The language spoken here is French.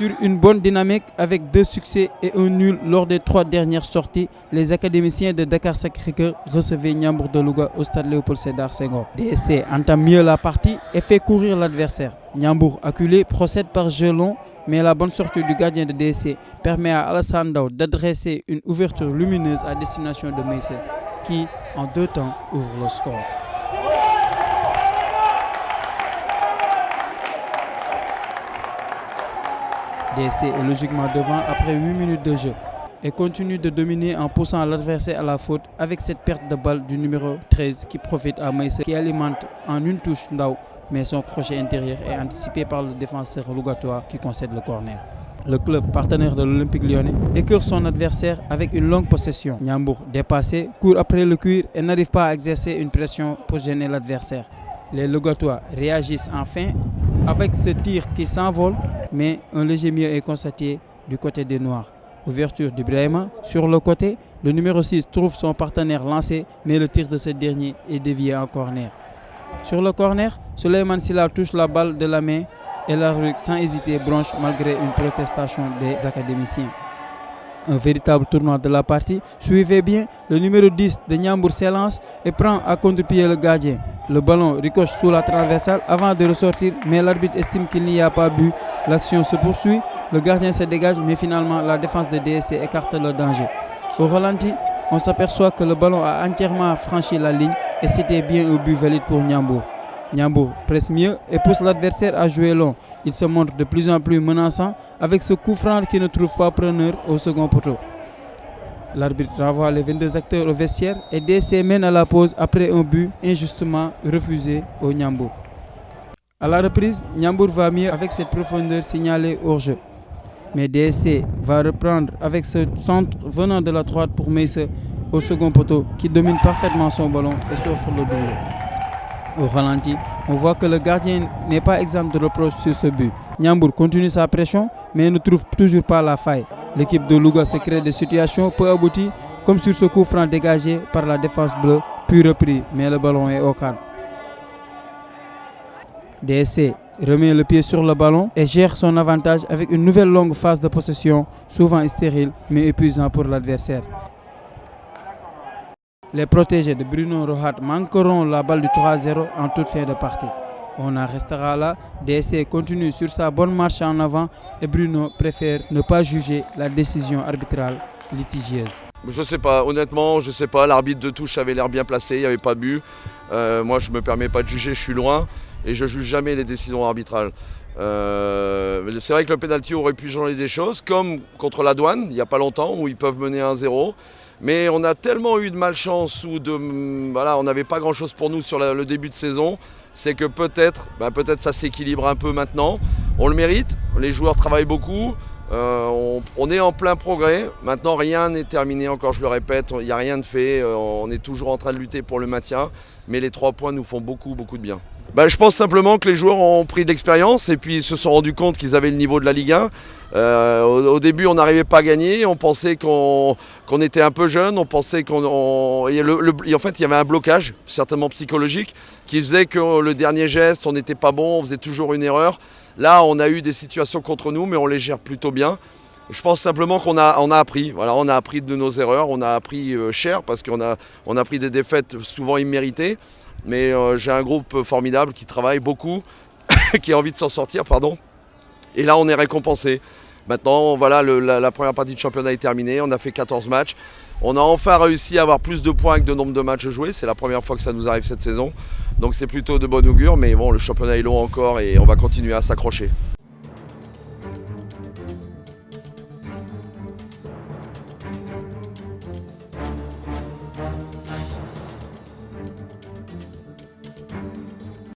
Sur une bonne dynamique avec 2 succès et un nul lors des 3 dernières sorties, les académiciens de Dakar Sacré-Cœur recevaient Ndiambour de Louga au stade Léopold Sédar Senghor. DSC entame mieux la partie et fait courir l'adversaire. Ndiambour, acculé, procède par jeu long, mais la bonne sortie du gardien de DSC permet à Alassane Ndao d'adresser une ouverture lumineuse à destination de Meïssa, qui, en 2 temps, ouvre le score. DSC est logiquement devant après 8 minutes de jeu et continue de dominer en poussant l'adversaire à la faute avec cette perte de balle du numéro 13 qui profite à Meïssa qui alimente en une touche Ndao, mais son crochet intérieur est anticipé par le défenseur lougatois qui concède le corner. Le club partenaire de l'Olympique Lyonnais écœure son adversaire avec une longue possession. Ndiambour, dépassé, court après le cuir et n'arrive pas à exercer une pression pour gêner l'adversaire. Les lougatois réagissent enfin avec ce tir qui s'envole, mais un léger mieux est constaté du côté des Noirs. Ouverture d'Ibrahima sur le côté, le numéro 6 trouve son partenaire lancé, mais le tir de ce dernier est dévié en corner. Sur le corner, Souleymane Sylla touche la balle de la main et l'arbitre sans hésiter bronche malgré une protestation des académiciens. Un véritable tournoi de la partie. Suivez bien, le numéro 10 de Ndiambour s'élance et prend à contre-pied le gardien. Le ballon ricoche sous la transversale avant de ressortir, mais l'arbitre estime qu'il n'y a pas but. L'action se poursuit, le gardien se dégage, mais finalement la défense de DSC écarte le danger. Au ralenti, on s'aperçoit que le ballon a entièrement franchi la ligne et c'était bien un but valide pour Ndiambour. Ndiambour presse mieux et pousse l'adversaire à jouer long. Il se montre de plus en plus menaçant avec ce coup franc qui ne trouve pas preneur au second poteau. L'arbitre renvoie les 22 acteurs au vestiaire et DSC mène à la pause après un but injustement refusé au Ndiambour. À la reprise, Ndiambour va mieux avec cette profondeur signalée hors jeu. Mais DSC va reprendre avec ce centre venant de la droite pour Meïssa au second poteau qui domine parfaitement son ballon et s'offre le double. Au ralenti, on voit que le gardien n'est pas exempt de reproches sur ce but. Ndiambour continue sa pression mais ne trouve toujours pas la faille. L'équipe de Louga se crée des situations peu abouties comme sur ce coup franc dégagé par la défense bleue puis repris mais le ballon est au cadre. DSC remet le pied sur le ballon et gère son avantage avec une nouvelle longue phase de possession souvent stérile mais épuisant pour l'adversaire. Les protégés de Bruno Rohat manqueront la balle du 3-0 en toute fin de partie. On en restera là. DSC continue sur sa bonne marche en avant et Bruno préfère ne pas juger la décision arbitrale litigieuse. Je sais pas, honnêtement, je sais pas. L'arbitre de touche avait l'air bien placé, il n'y avait pas de but. Moi, je me permets pas de juger, je suis loin et je juge jamais les décisions arbitrales. C'est vrai que le pénalty aurait pu changer des choses, comme contre la Douane, il n'y a pas longtemps, où ils peuvent mener 1-0. Mais on a tellement eu de malchance ou voilà, on n'avait pas grand-chose pour nous sur le début de saison. C'est que peut-être ça s'équilibre un peu maintenant. On le mérite, les joueurs travaillent beaucoup. On est en plein progrès. Maintenant, rien n'est terminé, encore je le répète. Il n'y a rien de fait. On est toujours en train de lutter pour le maintien. Mais les 3 points nous font beaucoup de bien. Je pense simplement que les joueurs ont pris de l'expérience et puis ils se sont rendus compte qu'ils avaient le niveau de la Ligue 1. Au début, on n'arrivait pas à gagner, on pensait qu'on était un peu jeune, on pensait en fait, il y avait un blocage, certainement psychologique, qui faisait que le dernier geste, on n'était pas bon, on faisait toujours une erreur. Là, on a eu des situations contre nous, mais on les gère plutôt bien. Je pense simplement qu'on a appris. Voilà, on a appris de nos erreurs, on a appris cher parce qu'on a pris des défaites souvent imméritées. Mais j'ai un groupe formidable qui travaille beaucoup, qui a envie de s'en sortir, pardon. Et là, on est récompensé. Maintenant, voilà, la première partie de championnat est terminée. On a fait 14 matchs. On a enfin réussi à avoir plus de points que de nombre de matchs joués. C'est la première fois que ça nous arrive cette saison. Donc c'est plutôt de bon augure. Mais bon, le championnat est long encore et on va continuer à s'accrocher.